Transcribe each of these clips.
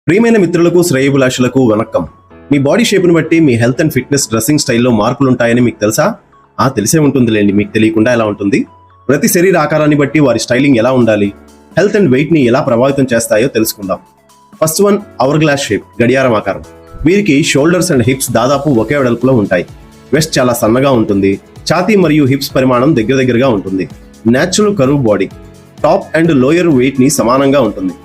ప్రియమైన మిత్రులకు శ్రేయోభిలాషులకు వణక్కం. మీ బాడీ షేప్ను బట్టి మీ హెల్త్ అండ్ ఫిట్నెస్ డ్రెస్సింగ్ స్టైల్లో మార్పులు ఉంటాయని మీకు తెలుసా? తెలిసే ఉంటుందిలేండి, మీకు తెలియకుండా ఎలా ఉంటుంది? ప్రతి శరీర ఆకారాన్ని బట్టి వారి స్టైలింగ్ ఎలా ఉండాలి, హెల్త్ అండ్ వెయిట్ని ఎలా ప్రభావితం చేస్తాయో తెలుసుకుందాం. First one, hourglass shape, గడియారం ఆకారం. వీరికి షోల్డర్స్ అండ్ హిప్స్ దాదాపు ఒకే వెడల్పులో ఉంటాయి. వెస్ట్ చాలా సన్నగా ఉంటుంది. ఛాతీ మరియు హిప్స్ పరిమాణం దగ్గరగా ఉంటుంది. Natural curve body. Top and lower weight ని సమానంగా ఉంటుంది.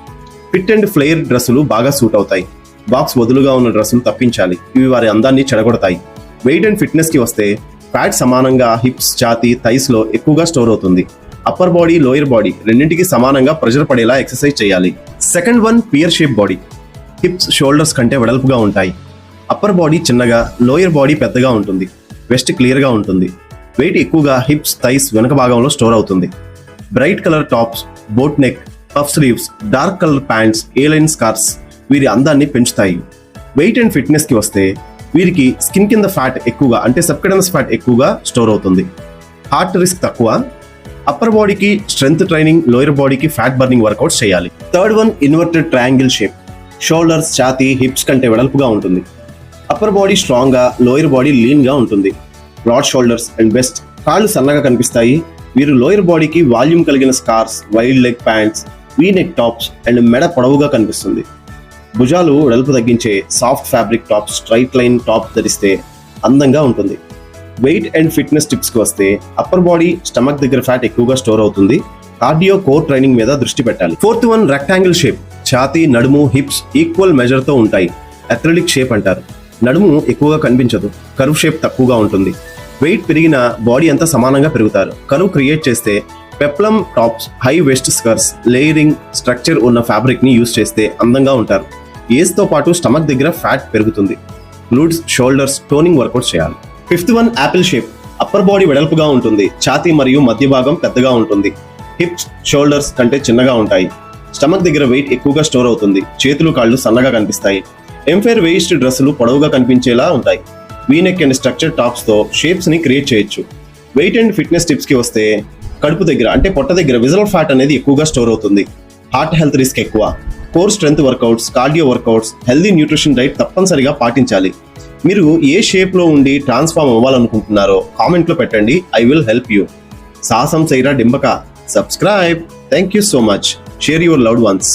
ఫిట్ అండ్ ఫ్లేయర్ డ్రెస్సులు బాగా సూట్ అవుతాయి. బాక్స్ వదులుగా ఉన్న డ్రెస్సులు తప్పించాలి, ఇవి వారి అందాన్ని చెడగొడతాయి. వెయిట్ అండ్ ఫిట్నెస్ కి వస్తే ఫ్యాట్ సమానంగా హిప్స్, ఛాతీ, థైస్ లో ఎక్కువగా స్టోర్ అవుతుంది. అప్పర్ బాడీ, లోయర్ బాడీ రెండింటికి సమానంగా ప్రెషర్ పడేలా ఎక్సర్సైజ్ చేయాలి. Second one, pear shape body. Hips shoulders కంటే వెడల్పుగా ఉంటాయి. అప్పర్ బాడీ చిన్నగా, లోయర్ బాడీ పెద్దగా ఉంటుంది. వెస్ట్ క్లియర్ గా ఉంటుంది. వెయిట్ ఎక్కువగా హిప్స్, థైస్ వెనక భాగంలో స్టోర్ అవుతుంది. Bright colour tops, boat neck, puff sleeves, dark colour pants, A line scarfs వీరి అందాన్ని పెంచుతాయి. వెయిట్ అండ్ ఫిట్నెస్ కి వస్తే వీరికి స్కిన్ కింద ఫ్యాట్ ఎక్కువగా, అంటే సబ్క్యూటనస్ ఫ్యాట్ ఎక్కువగా స్టోర్ అవుతుంది. హార్ట్ రిస్క్ తక్కువ. అప్పర్ బాడీకి స్ట్రెంగ్త్ ట్రైనింగ్, లోయర్ బాడీకి ఫ్యాట్ బర్నింగ్ వర్కౌట్స్ చేయాలి. Third one, inverted triangle shape. Shoulders, ఛాతీ, హిప్స్ కంటే వెడల్పుగా ఉంటుంది. అప్పర్ బాడీ స్ట్రాంగ్ గా, లోయర్ బాడీ లీన్ గా ఉంటుంది. Broad shoulders and waist. కాళ్ళు సన్నగా కనిపిస్తాయి. వీరు లోయర్ బాడీకి వాల్యూమ్ కలిగిన skirts, wide leg pants, V neck tops and మెడ పొడవుగా కనిపిస్తుంది. భుజాలు వెడల్పు తగ్గించే soft fabric tops, straight line top ధరిస్తే అందంగా ఉంటుంది. వెయిట్ అండ్ ఫిట్నెస్ టిప్స్ కి వస్తే అప్పర్ బాడీ, స్టమక్ దగ్గర ఫ్యాట్ ఎక్కువగా స్టోర్ అవుతుంది. కార్డియో, కోర్ ట్రైనింగ్ మీద దృష్టి పెట్టాలి. Fourth one, rectangle shape. ఛాతీ, నడుము, హిప్స్ ఈక్వల్ మెజర్ తో ఉంటాయి. అథ్లెటిక్ షేప్ అంటారు. నడుము ఎక్కువగా కనిపించదు, కర్వ్ షేప్ తక్కువగా ఉంటుంది. వెయిట్ పెరిగిన బాడీ అంతా సమానంగా పెరుగుతారు. కర్వ్ క్రియేట్ చేస్తే peplum tops, high west skirts, layering structure ఉన్న ఫ్యాబ్రిక్ ని యూజ్ చేస్తే అందంగా ఉంటారు. ఏజ్ తో పాటు స్టమక్ దగ్గర ఫ్యాట్ పెరుగుతుంది. గ్లూట్స్, షోల్డర్స్ టోనింగ్ వర్కౌట్ చేయాలి. Fifth one, Apple shape. Upper body వెడల్పుగా ఉంటుంది. ఛాతీ మరియు మధ్య భాగం పెద్దగా ఉంటుంది. హిప్స్ షోల్డర్స్ కంటే చిన్నగా ఉంటాయి. స్టమక్ దగ్గర వెయిట్ ఎక్కువగా స్టోర్ అవుతుంది. చేతులు, కాళ్ళు సన్నగా కనిపిస్తాయి. ఎంఫైర్ వేస్ట్ డ్రెస్సులు పొడవుగా కనిపించేలా ఉంటాయి. వీనెక్ అండ్ స్ట్రక్చర్ టాప్స్ తో షేప్స్ ని క్రియేట్ చేయొచ్చు. వెయిట్ అండ్ ఫిట్నెస్ టిప్స్ కి వస్తే కడుపు దగ్గర, అంటే పొట్ట దగ్గర విజరల్ ఫ్యాట్ అనేది ఎక్కువగా స్టోర్ అవుతుంది. హార్ట్ హెల్త్ రిస్క్ ఎక్కువ. Core strength workouts, cardio workouts, healthy nutrition diet తప్పనిసరిగా పాటించాలి. మీరు ఏ షేప్ లో ఉండి ట్రాన్స్ఫార్మ్ అవ్వాలనుకుంటున్నారో కామెంట్ లో పెట్టండి. I will help you. సాహసం సైరా డింబక. Subscribe. Thank you so much. Share your loved once.